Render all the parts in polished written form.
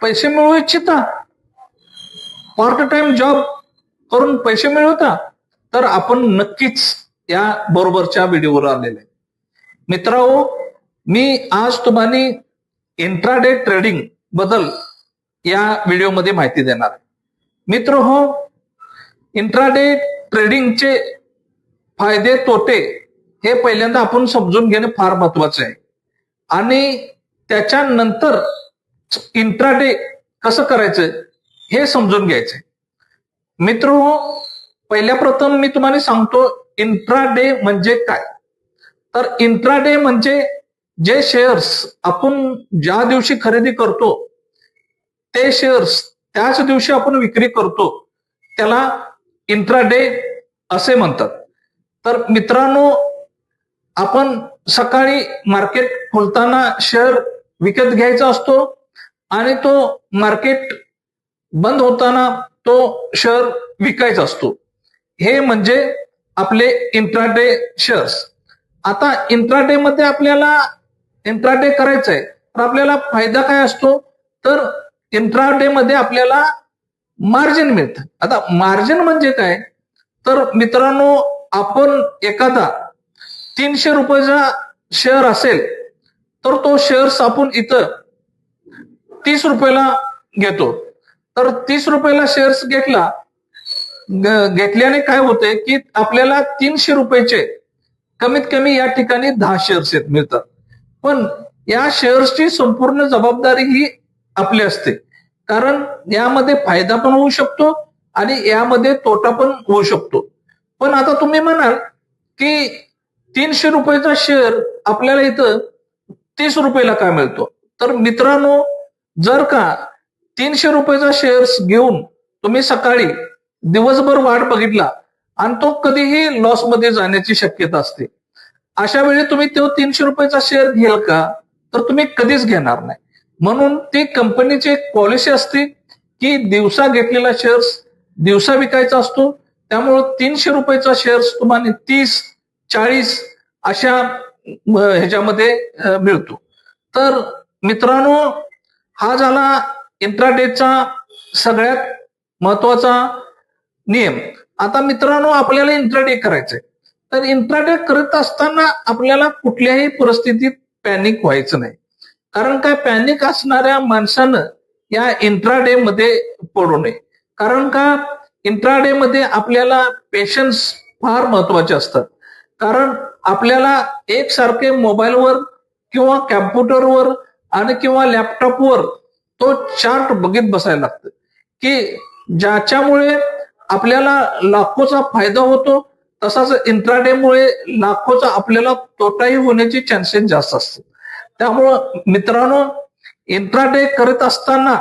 पैसे मिळवू इच्छिता, पार्ट टाइम जॉब करून पैसे मिळवता, तर आपण नक्कीच या बरोबरच्या व्हिडिओवर आलेले. मित्रांनो, मी आज तुम्हाला इंट्राडे ट्रेडिंग बद्दल या व्हिडिओमध्ये माहिती देणार आहे. मित्र हो, इंट्राडे ट्रेडिंगचे फायदे तोटे हे पहिल्यांदा आपण समजून घेणे फार महत्वाचे आहे आणि त्याच्यानंतर इंट्राडे कसं करायचं हे समजून घ्यायचंय. मित्र हो, पहिल्या प्रथम मी तुम्हाला सांगतो इंट्राडे म्हणजे काय. तर इंट्राडे म्हणजे जे शेअर्स आपण ज्या दिवशी खरेदी करतो ते शेअर्स त्याच दिवशी आपण विक्री करतो, त्याला इंट्राडे असे म्हणतात. तर मित्रांनो, आपण सकाळी मार्केट खोलताना शेअर विकत घ्यायचा असतो आणि तो मार्केट बंद होताना तो शेअर विकायचा असतो. हे म्हणजे आपले इंट्राडे शेअर्स. आता इंट्राडे मध्ये आपल्याला इंट्राडे करायचंय तर आपल्याला फायदा काय असतो, तर इंट्राडे मध्ये आपल्याला मार्जिन मिळतं. आता मार्जिन म्हणजे काय, तर मित्रांनो, आपण एखादा 300 रुपयाचा शेअर असेल तर तो शेअर्स आपण इथं 30 रुपयाला घेतो. तर 30 रुपयाला शेअर्स घेतल्याने काय होते की आपल्याला 300 रुपयाचे कमीत कमी या ठिकाणी 10 शेअर्स मिळतात. पण या शेअर्सची संपूर्ण जबाबदारी ही आपली असते, कारण यामध्ये फायदा पण होऊ शकतो आणि यामध्ये तोटा पण होऊ शकतो. पण आता तुम्ही म्हणाल की 300 रुपयाचा शेअर आपल्याला इथं 30 रुपयाला काय मिळतो. तर मित्रांनो, जर का 300 रुपयाचा शेअर्स घेऊन तुम्ही सकाळी दिवसभर वाट बघितला आणि तो कधीही लॉस मध्ये जाण्याची शक्यता असते, अशा वेळी तुम्ही तो 300 रुपयाचा शेअर घ्याल का, तर तुम्ही कधीच घेणार नाही. म्हणून ती कंपनीची एक पॉलिसी असते की दिवसा घेतलेला शेअर्स दिवसा विकायचा असतो. त्यामुळे 300 रुपयाचा शेअर्स तुम्हाला 30-40 अशा ह्याच्यामध्ये मिळतो. तर मित्रांनो, हा झाला इंट्राडेचा सगळ्यात महत्वाचा नियम. आता मित्रांनो, आपल्याला इंट्राडे करायचंय, तर इंट्राडे करत असताना आपल्याला कुठल्याही परिस्थितीत पॅनिक व्हायचं नाही. कारण काय, पॅनिक असणाऱ्या माणसानं या इंट्राडे मध्ये पडू नये. कारण का, इंट्राडे मध्ये आपल्याला पेशन्स फार महत्वाचे असतात. कारण आपल्याला एकसारखे मोबाईलवर किंवा कॅम्प्युटरवर आणि किंवा लॅपटॉपवर तो चार्ट बघित बसायला लागतं की ज्याच्यामुळे आपल्याला लाखोचा फायदा होतो, तसाच इंट्राडेमुळे लाखोचा आपल्याला तोटाही होण्याची चान्सेस जास्त असतात. त्यामुळं मित्रांनो, इंट्राडे करत असताना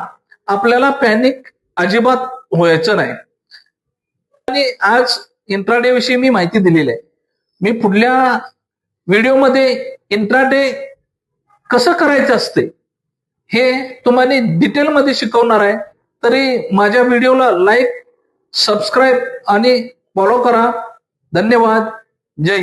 आपल्याला पॅनिक अजिबात व्हायचं नाही. आणि आज इंट्राडे विषयी मी माहिती दिलेली आहे. मी पुढल्या व्हिडिओमध्ये इंट्राडे कसं करायचं असते हे तुम्हाला डिटेलमध्ये शिकवणार आहे. तरी माझ्या व्हिडिओला लाईक, सबस्क्राईब आणि फॉलो करा. धन्यवाद. जय